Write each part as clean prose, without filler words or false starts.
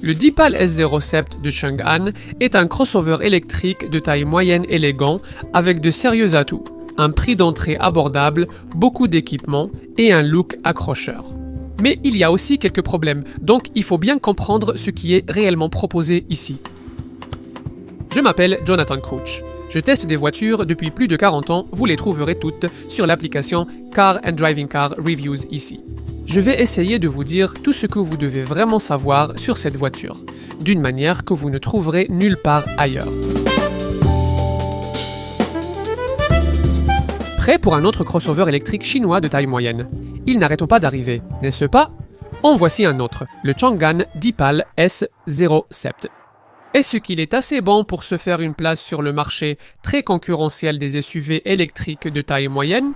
Le Deepal S07 de Chang'an est un crossover électrique de taille moyenne élégant avec de sérieux atouts, un prix d'entrée abordable, beaucoup d'équipements et un look accrocheur. Mais il y a aussi quelques problèmes, donc il faut bien comprendre ce qui est réellement proposé ici. Je m'appelle Jonathan Crouch. Je teste des voitures depuis plus de 40 ans, vous les trouverez toutes sur l'application Car and Driving Car Reviews ici. Je vais essayer de vous dire tout ce que vous devez vraiment savoir sur cette voiture, d'une manière que vous ne trouverez nulle part ailleurs. Prêt pour un autre crossover électrique chinois de taille moyenne. Ils n'arrêtent pas d'arriver, n'est-ce pas? En voici un autre, le Chang'an Deepal S07. Est-ce qu'il est assez bon pour se faire une place sur le marché très concurrentiel des SUV électriques de taille moyenne?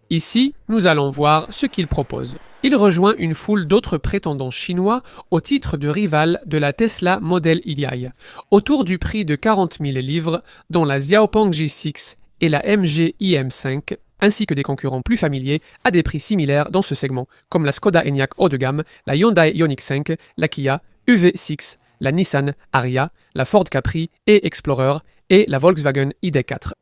Ici, nous allons voir ce qu'il propose. Il rejoint une foule d'autres prétendants chinois au titre de rival de la Tesla Model Y, autour du prix de 40 000 livres, dont la Xiaopeng G6 et la MG IM5, ainsi que des concurrents plus familiers à des prix similaires dans ce segment, comme la Skoda Enyaq haut de gamme, la Hyundai Ioniq 5, la Kia EV6, la Nissan Ariya, la Ford Capri et Explorer et la Volkswagen ID4.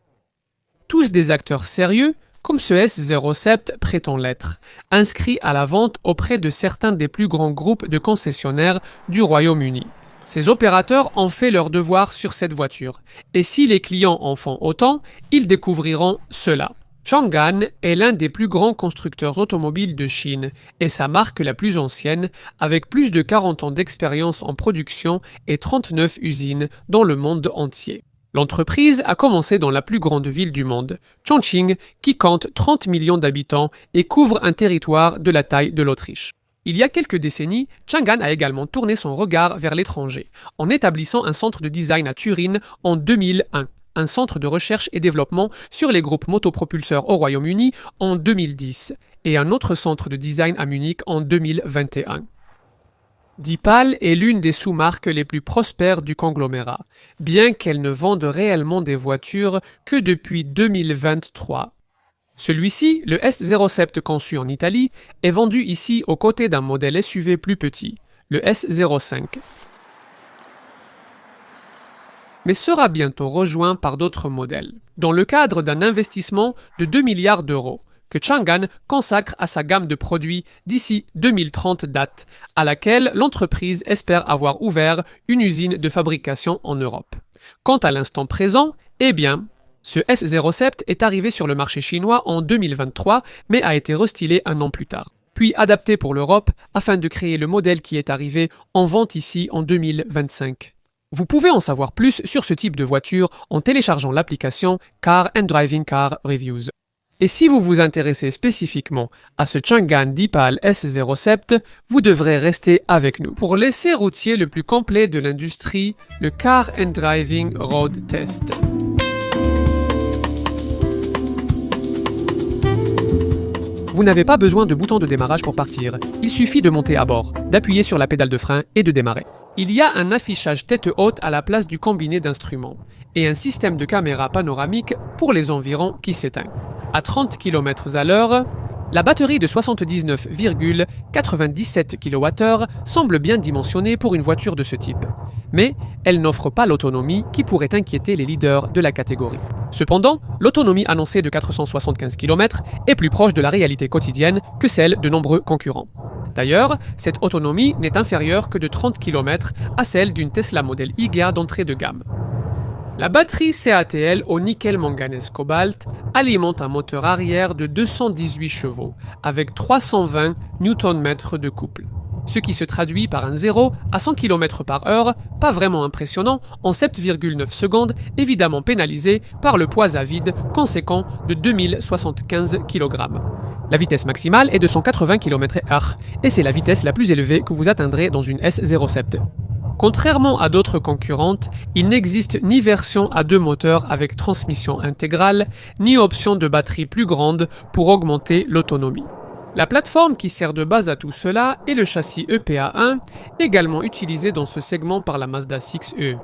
Tous des acteurs sérieux, comme ce S07 prétend l'être, inscrit à la vente auprès de certains des plus grands groupes de concessionnaires du Royaume-Uni. Ces opérateurs ont fait leur devoir sur cette voiture, et si les clients en font autant, ils découvriront cela. Chang'an est l'un des plus grands constructeurs automobiles de Chine et sa marque la plus ancienne, avec plus de 40 ans d'expérience en production et 39 usines dans le monde entier. L'entreprise a commencé dans la plus grande ville du monde, Chongqing, qui compte 30 millions d'habitants et couvre un territoire de la taille de l'Autriche. Il y a quelques décennies, Chang'an a également tourné son regard vers l'étranger, en établissant un centre de design à Turin en 2001, un centre de recherche et développement sur les groupes motopropulseurs au Royaume-Uni en 2010, et un autre centre de design à Munich en 2021. Deepal est l'une des sous-marques les plus prospères du conglomérat, bien qu'elle ne vende réellement des voitures que depuis 2023. Celui-ci, le S07 conçu en Italie, est vendu ici aux côtés d'un modèle SUV plus petit, le S05. Mais sera bientôt rejoint par d'autres modèles, dans le cadre d'un investissement de 2 milliards d'euros, que Chang'an consacre à sa gamme de produits d'ici 2030 date, à laquelle l'entreprise espère avoir ouvert une usine de fabrication en Europe. Quant à l'instant présent, eh bien, ce S07 est arrivé sur le marché chinois en 2023, mais a été restylé un an plus tard, puis adapté pour l'Europe afin de créer le modèle qui est arrivé en vente ici en 2025. Vous pouvez en savoir plus sur ce type de voiture en téléchargeant l'application Car and Driving Car Reviews. Et si vous vous intéressez spécifiquement à ce Chang'an Deepal S07, vous devrez rester avec nous pour l'essai routier le plus complet de l'industrie, le Car and Driving Road Test. Vous n'avez pas besoin de bouton de démarrage pour partir, il suffit de monter à bord, d'appuyer sur la pédale de frein et de démarrer. Il y a un affichage tête haute à la place du combiné d'instruments, et un système de caméra panoramique pour les environs qui s'éteint. À 30 km/h, la batterie de 79,97 kWh semble bien dimensionnée pour une voiture de ce type, mais elle n'offre pas l'autonomie qui pourrait inquiéter les leaders de la catégorie. Cependant, l'autonomie annoncée de 475 km est plus proche de la réalité quotidienne que celle de nombreux concurrents. D'ailleurs, cette autonomie n'est inférieure que de 30 km à celle d'une Tesla Model Y d'entrée de gamme. La batterie CATL au nickel-manganèse-cobalt alimente un moteur arrière de 218 chevaux, avec 320 Nm de couple, ce qui se traduit par un 0 à 100 km/h, pas vraiment impressionnant, en 7,9 secondes, évidemment pénalisé par le poids à vide conséquent de 2075 kg. La vitesse maximale est de 180 km/h, et c'est la vitesse la plus élevée que vous atteindrez dans une S07. Contrairement à d'autres concurrentes, il n'existe ni version à deux moteurs avec transmission intégrale, ni option de batterie plus grande pour augmenter l'autonomie. La plateforme qui sert de base à tout cela est le châssis EPA1, également utilisé dans ce segment par la Mazda 6e.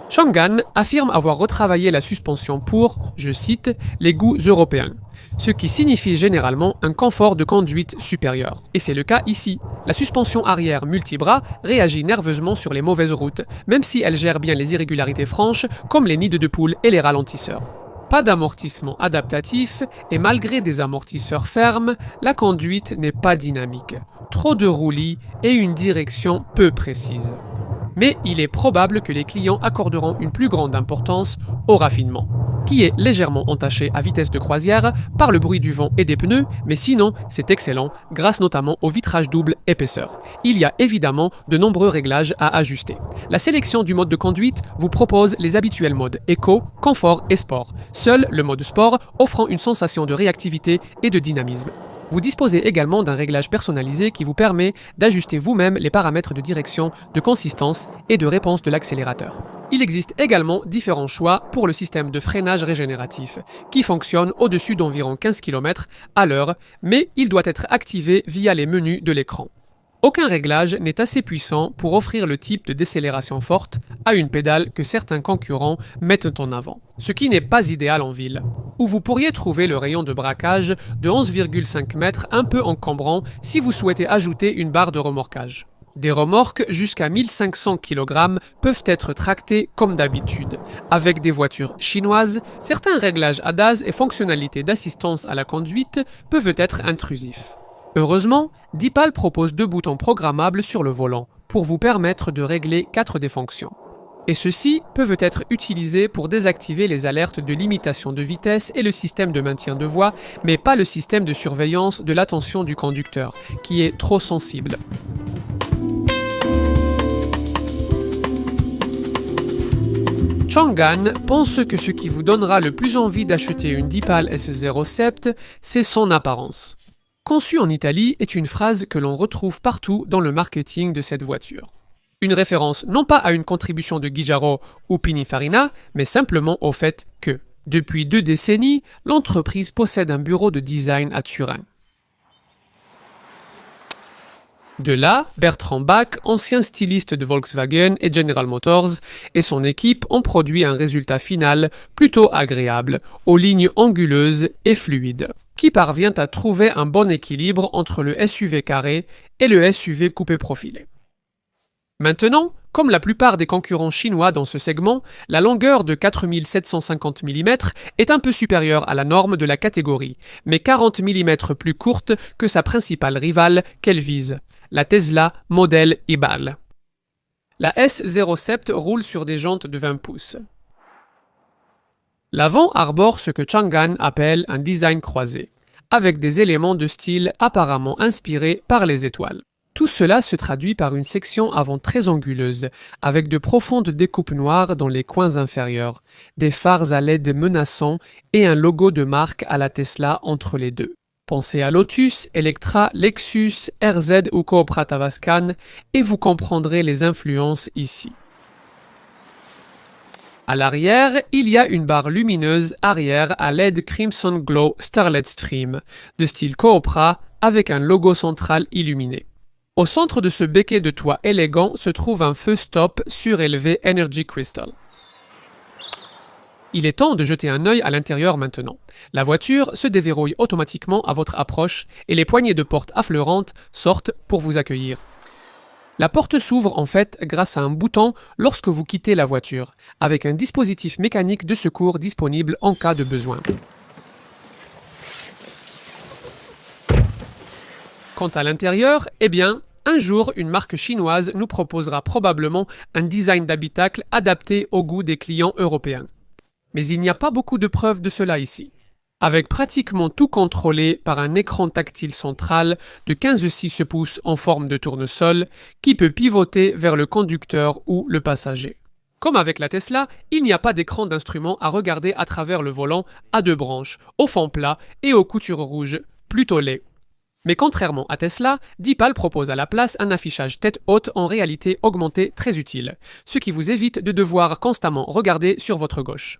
Chang'an affirme avoir retravaillé la suspension pour, je cite, les goûts européens, ce qui signifie généralement un confort de conduite supérieur. Et c'est le cas ici. La suspension arrière multibras réagit nerveusement sur les mauvaises routes, même si elle gère bien les irrégularités franches comme les nids de poules et les ralentisseurs. Pas d'amortissement adaptatif et malgré des amortisseurs fermes, la conduite n'est pas dynamique. Trop de roulis et une direction peu précise. Mais il est probable que les clients accorderont une plus grande importance au raffinement, qui est légèrement entaché à vitesse de croisière par le bruit du vent et des pneus, mais sinon c'est excellent grâce notamment au vitrage double épaisseur. Il y a évidemment de nombreux réglages à ajuster. La sélection du mode de conduite vous propose les habituels modes Eco, Confort et Sport, seul le mode Sport offrant une sensation de réactivité et de dynamisme. Vous disposez également d'un réglage personnalisé qui vous permet d'ajuster vous-même les paramètres de direction, de consistance et de réponse de l'accélérateur. Il existe également différents choix pour le système de freinage régénératif, qui fonctionne au-dessus d'environ 15 km à l'heure, mais il doit être activé via les menus de l'écran. Aucun réglage n'est assez puissant pour offrir le type de décélération forte à une pédale que certains concurrents mettent en avant, ce qui n'est pas idéal en ville, où vous pourriez trouver le rayon de braquage de 11,5 mètres un peu encombrant si vous souhaitez ajouter une barre de remorquage. Des remorques jusqu'à 1500 kg peuvent être tractées comme d'habitude. Avec des voitures chinoises, certains réglages ADAS et fonctionnalités d'assistance à la conduite peuvent être intrusifs. Heureusement, Deepal propose 2 boutons programmables sur le volant pour vous permettre de régler 4 des fonctions. Et ceux-ci peuvent être utilisés pour désactiver les alertes de limitation de vitesse et le système de maintien de voie, mais pas le système de surveillance de l'attention du conducteur, qui est trop sensible. Chang'an pense que ce qui vous donnera le plus envie d'acheter une Deepal S07, c'est son apparence. Conçu en Italie est une phrase que l'on retrouve partout dans le marketing de cette voiture. Une référence non pas à une contribution de Giugiaro ou Pininfarina, mais simplement au fait que, depuis 2 décennies, l'entreprise possède un bureau de design à Turin. De là, Bertrand Bach, ancien styliste de Volkswagen et General Motors, et son équipe ont produit un résultat final plutôt agréable, aux lignes anguleuses et fluides, qui parvient à trouver un bon équilibre entre le SUV carré et le SUV coupé profilé. Maintenant, comme la plupart des concurrents chinois dans ce segment, la longueur de 4750 mm est un peu supérieure à la norme de la catégorie, mais 40 mm plus courte que sa principale rivale qu'elle vise, la Tesla Model E-Bal. La S07 roule sur des jantes de 20 pouces. L'avant arbore ce que Chang'an appelle un design croisé, avec des éléments de style apparemment inspirés par les étoiles. Tout cela se traduit par une section avant très anguleuse, avec de profondes découpes noires dans les coins inférieurs, des phares à LED menaçants et un logo de marque à la Tesla entre les deux. Pensez à Lotus, Electra, Lexus, RZ ou Cupra Tavascan et vous comprendrez les influences ici. À l'arrière, il y a une barre lumineuse arrière à LED Crimson Glow Starlet Stream, de style Cupra avec un logo central illuminé. Au centre de ce becquet de toit élégant se trouve un feu stop surélevé Energy Crystal. Il est temps de jeter un œil à l'intérieur maintenant. La voiture se déverrouille automatiquement à votre approche et les poignées de porte affleurantes sortent pour vous accueillir. La porte s'ouvre en fait grâce à un bouton lorsque vous quittez la voiture, avec un dispositif mécanique de secours disponible en cas de besoin. Quant à l'intérieur, eh bien, un jour, une marque chinoise nous proposera probablement un design d'habitacle adapté au goût des clients européens. Mais il n'y a pas beaucoup de preuves de cela ici. Avec pratiquement tout contrôlé par un écran tactile central de 15,6 pouces en forme de tournesol qui peut pivoter vers le conducteur ou le passager. Comme avec la Tesla, il n'y a pas d'écran d'instrument à regarder à travers le volant à 2 branches, au fond plat et aux coutures rouges, plutôt laid. Mais contrairement à Tesla, Deepal propose à la place un affichage tête haute en réalité augmentée très utile, ce qui vous évite de devoir constamment regarder sur votre gauche.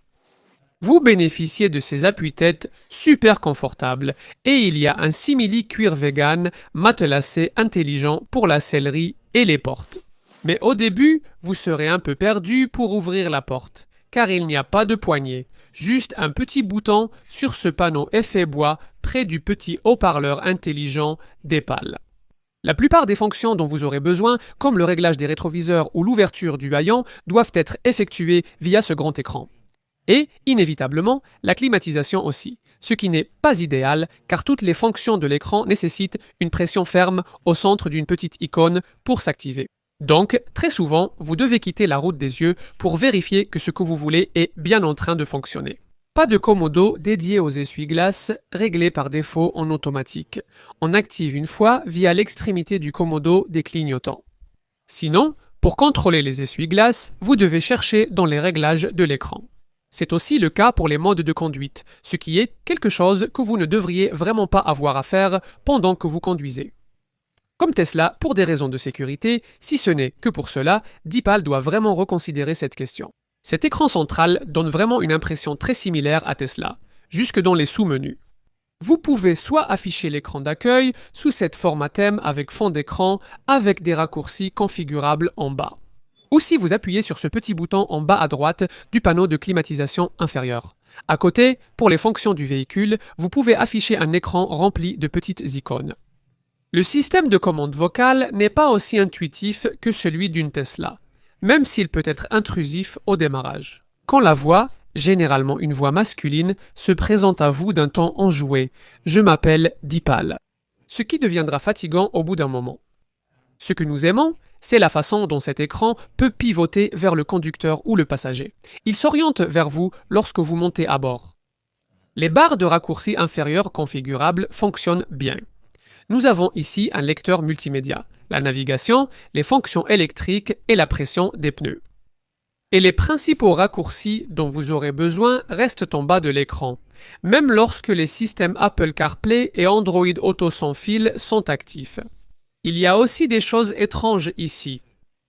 Vous bénéficiez de ces appuis-têtes super confortables et il y a un simili cuir vegan matelassé intelligent pour la sellerie et les portes. Mais au début, vous serez un peu perdu pour ouvrir la porte, car il n'y a pas de poignée, Juste un petit bouton sur ce panneau effet bois près du petit haut-parleur intelligent d'Epal. La plupart des fonctions dont vous aurez besoin, comme le réglage des rétroviseurs ou l'ouverture du haillant, doivent être effectuées via ce grand écran. Et, inévitablement, la climatisation aussi, ce qui n'est pas idéal car toutes les fonctions de l'écran nécessitent une pression ferme au centre d'une petite icône pour s'activer. Donc, très souvent, vous devez quitter la route des yeux pour vérifier que ce que vous voulez est bien en train de fonctionner. Pas de commodo dédié aux essuie-glaces, réglé par défaut en automatique. On active une fois via l'extrémité du commodo des clignotants. Sinon, pour contrôler les essuie-glaces, vous devez chercher dans les réglages de l'écran. C'est aussi le cas pour les modes de conduite, ce qui est quelque chose que vous ne devriez vraiment pas avoir à faire pendant que vous conduisez. Comme Tesla, pour des raisons de sécurité, si ce n'est que pour cela, Deepal doit vraiment reconsidérer cette question. Cet écran central donne vraiment une impression très similaire à Tesla, jusque dans les sous-menus. Vous pouvez soit afficher l'écran d'accueil sous cette format thème avec fond d'écran avec des raccourcis configurables en bas. Ou si vous appuyez sur ce petit bouton en bas à droite du panneau de climatisation inférieur. À côté, pour les fonctions du véhicule, vous pouvez afficher un écran rempli de petites icônes. Le système de commande vocale n'est pas aussi intuitif que celui d'une Tesla, même s'il peut être intrusif au démarrage. Quand la voix, généralement une voix masculine, se présente à vous d'un ton enjoué, je m'appelle Deepal, ce qui deviendra fatigant au bout d'un moment. Ce que nous aimons, c'est la façon dont cet écran peut pivoter vers le conducteur ou le passager. Il s'oriente vers vous lorsque vous montez à bord. Les barres de raccourcis inférieures configurables fonctionnent bien. Nous avons ici un lecteur multimédia, la navigation, les fonctions électriques et la pression des pneus. Et les principaux raccourcis dont vous aurez besoin restent en bas de l'écran, même lorsque les systèmes Apple CarPlay et Android Auto sans fil sont actifs. Il y a aussi des choses étranges ici.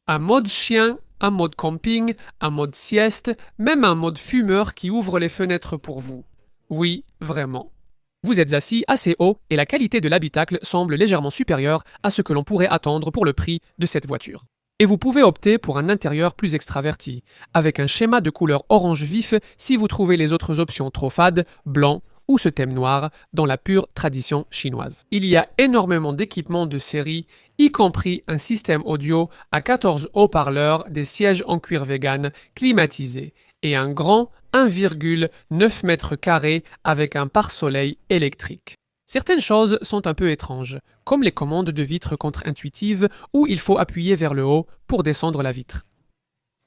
Un mode chien, un mode camping, un mode sieste, même un mode fumeur qui ouvre les fenêtres pour vous. Oui, vraiment. Vous êtes assis assez haut et la qualité de l'habitacle semble légèrement supérieure à ce que l'on pourrait attendre pour le prix de cette voiture. Et vous pouvez opter pour un intérieur plus extraverti, avec un schéma de couleur orange vif si vous trouvez les autres options trop fades, blanc ou ce thème noir dans la pure tradition chinoise. Il y a énormément d'équipements de série, y compris un système audio à 14 haut-parleurs, des sièges en cuir vegan climatisés et un grand 1,9 m² avec un pare-soleil électrique. Certaines choses sont un peu étranges, comme les commandes de vitre contre-intuitives où il faut appuyer vers le haut pour descendre la vitre.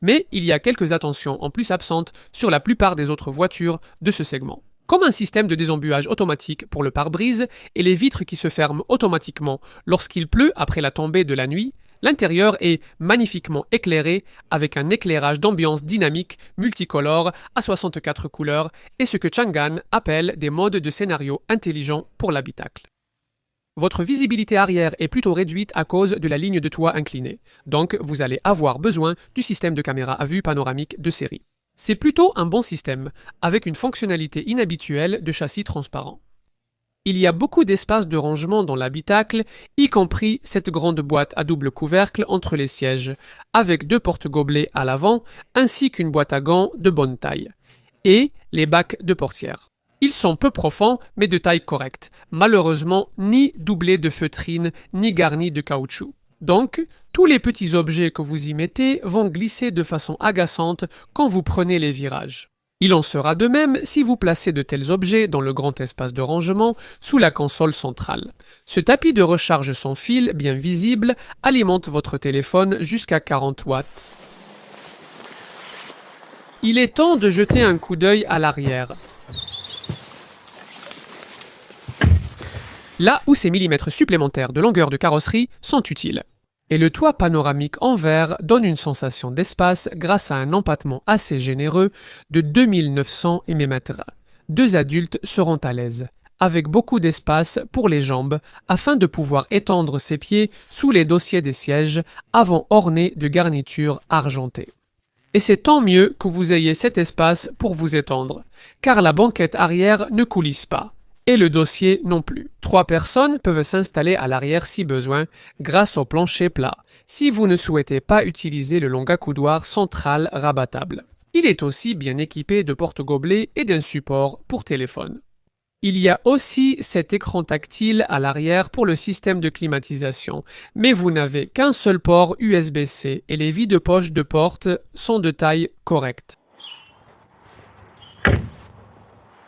Mais il y a quelques attentions en plus absentes sur la plupart des autres voitures de ce segment. Comme un système de désembuage automatique pour le pare-brise et les vitres qui se ferment automatiquement lorsqu'il pleut après la tombée de la nuit, l'intérieur est magnifiquement éclairé avec un éclairage d'ambiance dynamique multicolore à 64 couleurs et ce que Chang'an appelle des modes de scénario intelligents pour l'habitacle. Votre visibilité arrière est plutôt réduite à cause de la ligne de toit inclinée, donc vous allez avoir besoin du système de caméra à vue panoramique de série. C'est plutôt un bon système, avec une fonctionnalité inhabituelle de châssis transparent. Il y a beaucoup d'espace de rangement dans l'habitacle, y compris cette grande boîte à double couvercle entre les sièges, avec 2 porte-gobelets à l'avant, ainsi qu'une boîte à gants de bonne taille, et les bacs de portière. Ils sont peu profonds, mais de taille correcte, malheureusement ni doublés de feutrine, ni garnis de caoutchouc. Donc, tous les petits objets que vous y mettez vont glisser de façon agaçante quand vous prenez les virages. Il en sera de même si vous placez de tels objets dans le grand espace de rangement sous la console centrale. Ce tapis de recharge sans fil, bien visible, alimente votre téléphone jusqu'à 40 watts. Il est temps de jeter un coup d'œil à l'arrière. Là où ces millimètres supplémentaires de longueur de carrosserie sont utiles. Et le toit panoramique en verre donne une sensation d'espace grâce à un empattement assez généreux de 2900 mm. 2 adultes seront à l'aise, avec beaucoup d'espace pour les jambes afin de pouvoir étendre ses pieds sous les dossiers des sièges avant ornés de garnitures argentées. Et c'est tant mieux que vous ayez cet espace pour vous étendre, car la banquette arrière ne coulisse pas. Et le dossier non plus. 3 personnes peuvent s'installer à l'arrière si besoin, grâce au plancher plat, si vous ne souhaitez pas utiliser le long accoudoir central rabattable. Il est aussi bien équipé de porte-gobelets et d'un support pour téléphone. Il y a aussi cet écran tactile à l'arrière pour le système de climatisation, mais vous n'avez qu'un seul port USB-C et les vides-poches de porte sont de taille correcte.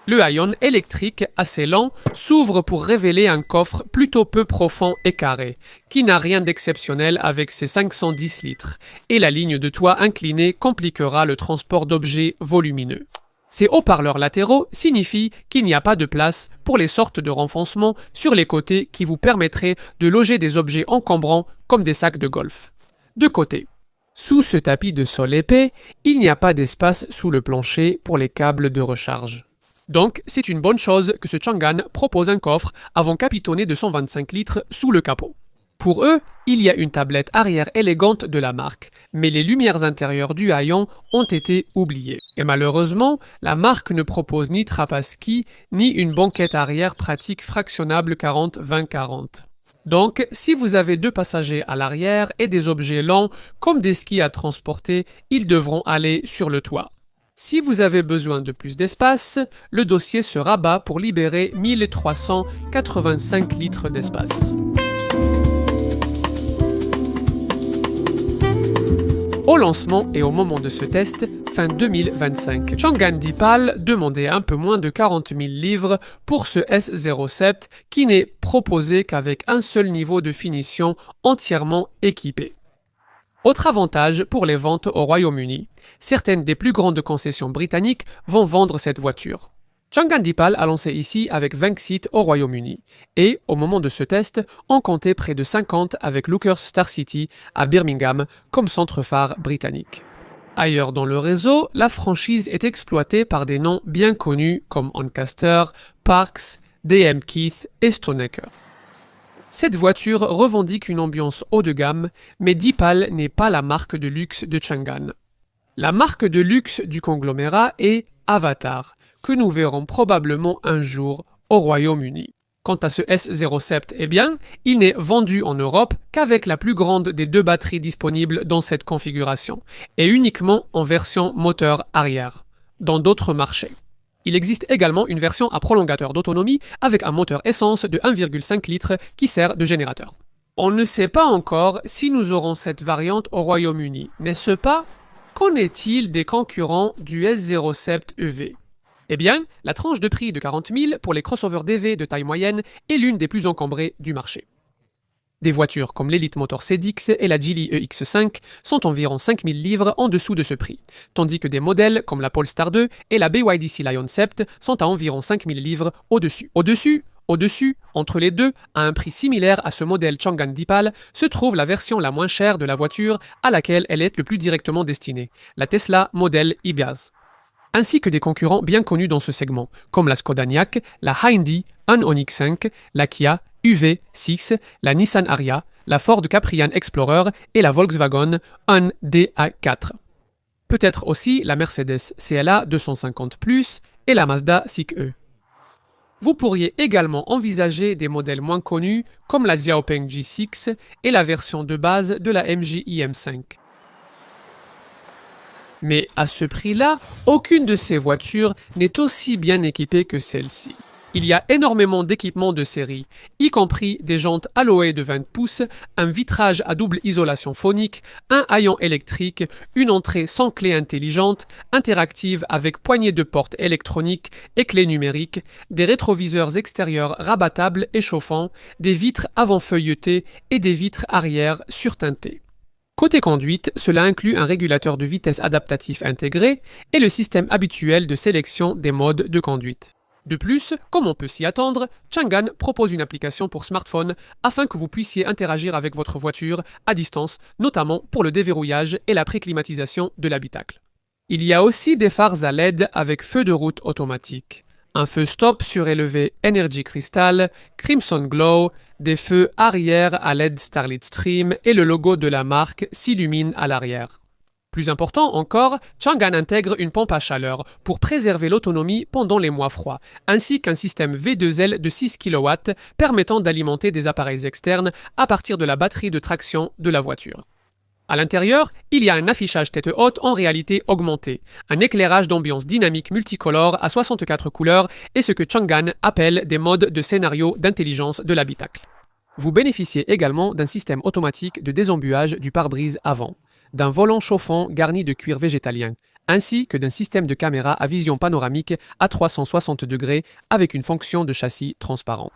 Le haillon électrique assez lent s'ouvre pour révéler un coffre plutôt peu profond et carré, qui n'a rien d'exceptionnel avec ses 510 litres, et la ligne de toit inclinée compliquera le transport d'objets volumineux. Ces haut-parleurs latéraux signifient qu'il n'y a pas de place pour les sortes de renfoncements sur les côtés qui vous permettraient de loger des objets encombrants comme des sacs de golf. De côté. Sous ce tapis de sol épais, il n'y a pas d'espace sous le plancher pour les câbles de recharge. Donc, c'est une bonne chose que ce Chang'an propose un coffre avant capitonné de 125 litres sous le capot. Pour eux, il y a une tablette arrière élégante de la marque, mais les lumières intérieures du haillon ont été oubliées. Et malheureusement, la marque ne propose ni Trapaski, ni une banquette arrière pratique fractionnable 40-20-40. Donc, si vous avez 2 passagers à l'arrière et des objets lents, comme des skis à transporter, ils devront aller sur le toit. Si vous avez besoin de plus d'espace, le dossier se rabat pour libérer 1385 litres d'espace. Au lancement et au moment de ce test, fin 2025, Chang'an Deepal demandait un peu moins de 40 000 livres pour ce S07 qui n'est proposé qu'avec un seul niveau de finition entièrement équipé. Autre avantage pour les ventes au Royaume-Uni, certaines des plus grandes concessions britanniques vont vendre cette voiture. Chang'an Deepal a lancé ici avec 20 sites au Royaume-Uni et, au moment de ce test, on comptait près de 50 avec Lookers Star City à Birmingham comme centre phare britannique. Ailleurs dans le réseau, la franchise est exploitée par des noms bien connus comme Ancaster, Parks, DM Keith et Stoneacre. Cette voiture revendique une ambiance haut de gamme, mais Deepal n'est pas la marque de luxe de Chang'an. La marque de luxe du conglomérat est Avatar, que nous verrons probablement un jour au Royaume-Uni. Quant à ce S07, eh bien, il n'est vendu en Europe qu'avec la plus grande des 2 batteries disponibles dans cette configuration, et uniquement en version moteur arrière, dans d'autres marchés. Il existe également une version à prolongateur d'autonomie avec un moteur essence de 1,5 litres qui sert de générateur. On ne sait pas encore si nous aurons cette variante au Royaume-Uni, n'est-ce pas? Qu'en est-il des concurrents du S07 EV? Eh bien, la tranche de prix de 40 000 pour les crossovers DV de taille moyenne est l'une des plus encombrées du marché. Des voitures comme l'Elite Motor CDX et la Geely EX5 sont environ 5 000 livres en dessous de ce prix, tandis que des modèles comme la Polestar 2 et la BYD Lion Sept sont à environ 5 000 livres au-dessus. Au-dessus, entre les deux, à un prix similaire à ce modèle Chang'an Deepal, se trouve la version la moins chère de la voiture à laquelle elle est le plus directement destinée, la Tesla Model Y. Ainsi que des concurrents bien connus dans ce segment, comme la Skoda Enyaq, la Hyundai Ioniq 5, la Kia UV6, la Nissan Ariya, la Ford Caprian Explorer et la Volkswagen DA4. Peut-être aussi la Mercedes CLA 250+, et la Mazda CX-E. Vous pourriez également envisager des modèles moins connus comme la Xiaopeng G6 et la version de base de la MG IM5. Mais à ce prix-là, aucune de ces voitures n'est aussi bien équipée que celle-ci. Il y a énormément d'équipements de série, y compris des jantes alloy de 20 pouces, un vitrage à double isolation phonique, un haillon électrique, une entrée sans clé intelligente, interactive avec poignée de porte électronique et clé numérique, des rétroviseurs extérieurs rabattables et chauffants, des vitres avant feuilletées et des vitres arrière surteintées. Côté conduite, cela inclut un régulateur de vitesse adaptatif intégré et le système habituel de sélection des modes de conduite. De plus, comme on peut s'y attendre, Chang'an propose une application pour smartphone afin que vous puissiez interagir avec votre voiture à distance, notamment pour le déverrouillage et la préclimatisation de l'habitacle. Il y a aussi des phares à LED avec feu de route automatique, un feu stop surélevé Energy Crystal, Crimson Glow, des feux arrière à LED Starlit Stream et le logo de la marque s'illumine à l'arrière. Plus important encore, Chang'an intègre une pompe à chaleur pour préserver l'autonomie pendant les mois froids, ainsi qu'un système V2L de 6 kW permettant d'alimenter des appareils externes à partir de la batterie de traction de la voiture. À l'intérieur, il y a un affichage tête haute en réalité augmentée, un éclairage d'ambiance dynamique multicolore à 64 couleurs et ce que Chang'an appelle des modes de scénario d'intelligence de l'habitacle. Vous bénéficiez également d'un système automatique de désembuage du pare-brise avant, d'un volant chauffant garni de cuir végétalien, ainsi que d'un système de caméra à vision panoramique à 360 degrés avec une fonction de châssis transparent.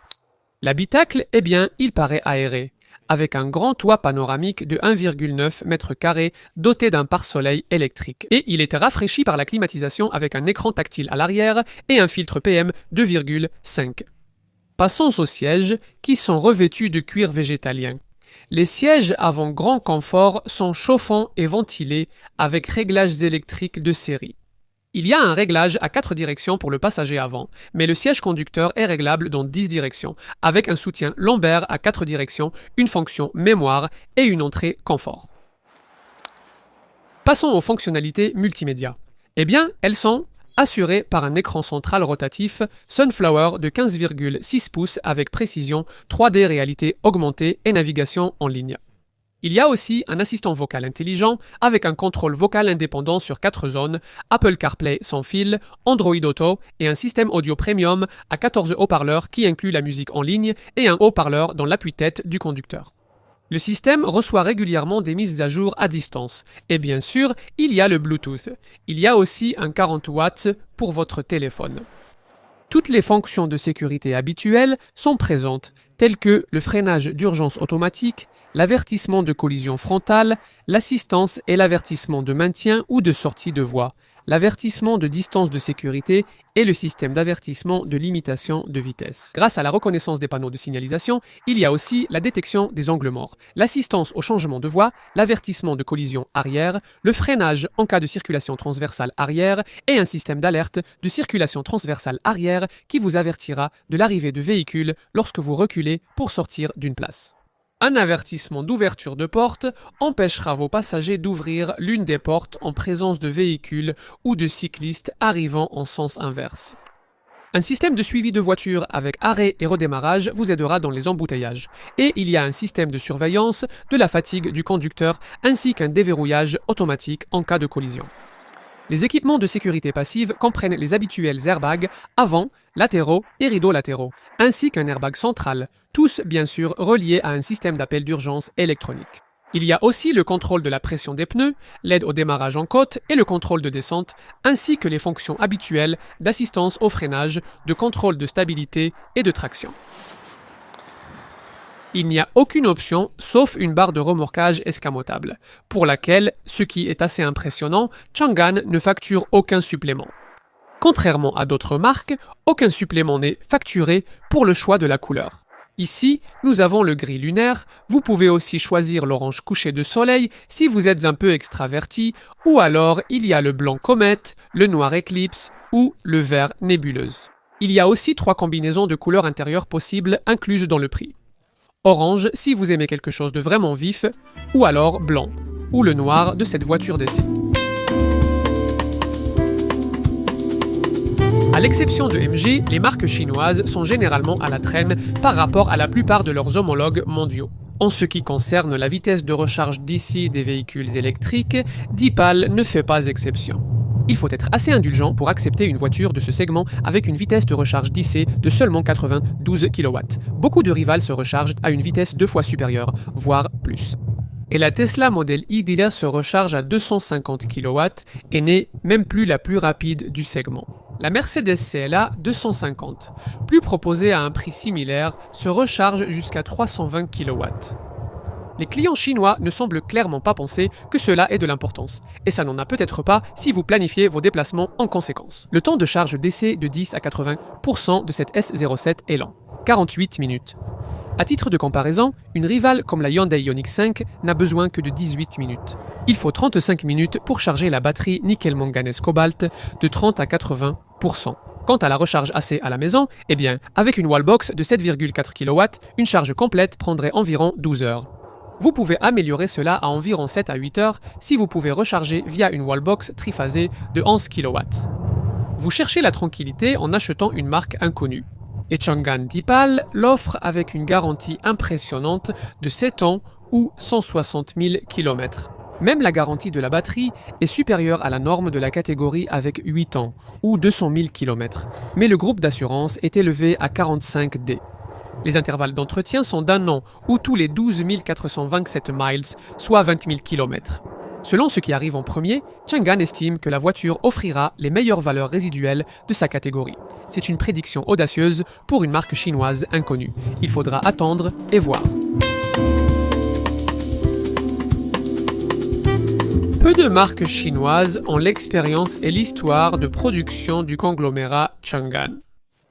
L'habitacle, eh bien, il paraît aéré, avec un grand toit panoramique de 1,9 m² doté d'un pare-soleil électrique. Et il est rafraîchi par la climatisation avec un écran tactile à l'arrière et un filtre PM 2,5. Passons aux sièges qui sont revêtus de cuir végétalien. Les sièges avant grand confort sont chauffants et ventilés avec réglages électriques de série. Il y a un réglage à 4 directions pour le passager avant, mais le siège conducteur est réglable dans 10 directions, avec un soutien lombaire à 4 directions, une fonction mémoire et une entrée confort. Passons aux fonctionnalités multimédia. Eh bien, elles sont assurées par un écran central rotatif Sunflower de 15,6 pouces avec précision, 3D réalité augmentée et navigation en ligne. Il y a aussi un assistant vocal intelligent avec un contrôle vocal indépendant sur 4 zones, Apple CarPlay sans fil, Android Auto et un système audio premium à 14 haut-parleurs qui inclut la musique en ligne et un haut-parleur dans l'appui-tête du conducteur. Le système reçoit régulièrement des mises à jour à distance. Et bien sûr, il y a le Bluetooth. Il y a aussi un 40 watts pour votre téléphone. Toutes les fonctions de sécurité habituelles sont présentes, telles que le freinage d'urgence automatique, l'avertissement de collision frontale, l'assistance et l'avertissement de maintien ou de sortie de voie, l'avertissement de distance de sécurité et le système d'avertissement de limitation de vitesse. Grâce à la reconnaissance des panneaux de signalisation, il y a aussi la détection des angles morts, l'assistance au changement de voie, l'avertissement de collision arrière, le freinage en cas de circulation transversale arrière et un système d'alerte de circulation transversale arrière qui vous avertira de l'arrivée de véhicules lorsque vous reculez pour sortir d'une place. Un avertissement d'ouverture de porte empêchera vos passagers d'ouvrir l'une des portes en présence de véhicules ou de cyclistes arrivant en sens inverse. Un système de suivi de voiture avec arrêt et redémarrage vous aidera dans les embouteillages. Et il y a un système de surveillance de la fatigue du conducteur ainsi qu'un déverrouillage automatique en cas de collision. Les équipements de sécurité passive comprennent les habituels airbags avant, latéraux et rideaux latéraux, ainsi qu'un airbag central, tous bien sûr reliés à un système d'appel d'urgence électronique. Il y a aussi le contrôle de la pression des pneus, l'aide au démarrage en côte et le contrôle de descente, ainsi que les fonctions habituelles d'assistance au freinage, de contrôle de stabilité et de traction. Il n'y a aucune option sauf une barre de remorquage escamotable, pour laquelle, ce qui est assez impressionnant, Chang'an ne facture aucun supplément. Contrairement à d'autres marques, aucun supplément n'est facturé pour le choix de la couleur. Ici, nous avons le gris lunaire, vous pouvez aussi choisir l'orange couché de soleil si vous êtes un peu extraverti, ou alors il y a le blanc comète, le noir éclipse ou le vert nébuleuse. Il y a aussi 3 combinaisons de couleurs intérieures possibles incluses dans le prix. Orange si vous aimez quelque chose de vraiment vif, ou alors blanc, ou le noir de cette voiture d'essai. À l'exception de MG, les marques chinoises sont généralement à la traîne par rapport à la plupart de leurs homologues mondiaux. En ce qui concerne la vitesse de recharge DC des véhicules électriques, Deepal ne fait pas exception. Il faut être assez indulgent pour accepter une voiture de ce segment avec une vitesse de recharge DC de seulement 92 kW. Beaucoup de rivales se rechargent à une vitesse 2 fois supérieure, voire plus. Et la Tesla Model Y se recharge à 250 kW et n'est même plus la plus rapide du segment. La Mercedes CLA 250, plus proposée à un prix similaire, se recharge jusqu'à 320 kW. Les clients chinois ne semblent clairement pas penser que cela ait de l'importance, et ça n'en a peut-être pas si vous planifiez vos déplacements en conséquence. Le temps de charge d'essai de 10 à 80% de cette S07 est lent, 48 minutes. À titre de comparaison, une rivale comme la Hyundai Ioniq 5 n'a besoin que de 18 minutes. Il faut 35 minutes pour charger la batterie nickel-manganèse-cobalt de 30 à 80%. Quant à la recharge AC à la maison, eh bien, avec une wallbox de 7,4 kW, une charge complète prendrait environ 12 heures. Vous pouvez améliorer cela à environ 7 à 8 heures si vous pouvez recharger via une wallbox triphasée de 11 kW. Vous cherchez la tranquillité en achetant une marque inconnue. Et Chang'an Deepal l'offre avec une garantie impressionnante de 7 ans ou 160 000 km. Même la garantie de la batterie est supérieure à la norme de la catégorie avec 8 ans, ou 200 000 km, mais le groupe d'assurance est élevé à 45 D. Les intervalles d'entretien sont d'un an ou tous les 12 427 miles, soit 20 000 km. Selon ce qui arrive en premier, Changan estime que la voiture offrira les meilleures valeurs résiduelles de sa catégorie. C'est une prédiction audacieuse pour une marque chinoise inconnue. Il faudra attendre et voir. Peu de marques chinoises ont l'expérience et l'histoire de production du conglomérat Changan.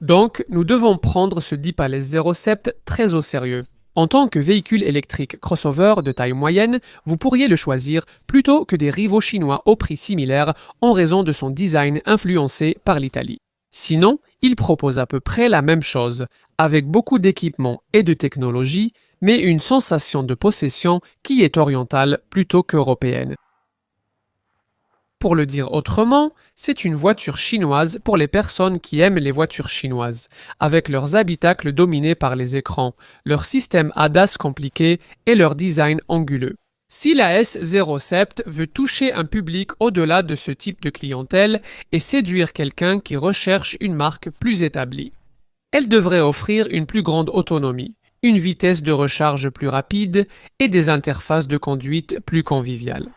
Donc, nous devons prendre ce Deepal S07 très au sérieux. En tant que véhicule électrique crossover de taille moyenne, vous pourriez le choisir plutôt que des rivaux chinois au prix similaire en raison de son design influencé par l'Italie. Sinon, il propose à peu près la même chose, avec beaucoup d'équipements et de technologie, mais une sensation de possession qui est orientale plutôt qu'européenne. Pour le dire autrement, c'est une voiture chinoise pour les personnes qui aiment les voitures chinoises, avec leurs habitacles dominés par les écrans, leur système ADAS compliqué et leur design anguleux. Si la S07 veut toucher un public au-delà de ce type de clientèle et séduire quelqu'un qui recherche une marque plus établie, elle devrait offrir une plus grande autonomie, une vitesse de recharge plus rapide et des interfaces de conduite plus conviviales.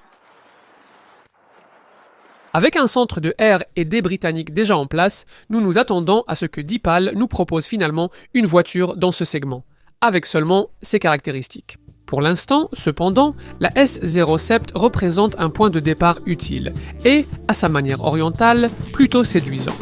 Avec un centre de R et D britannique déjà en place, nous nous attendons à ce que Deepal nous propose finalement une voiture dans ce segment, avec seulement ses caractéristiques. Pour l'instant, cependant, la S07 représente un point de départ utile et, à sa manière orientale, plutôt séduisant.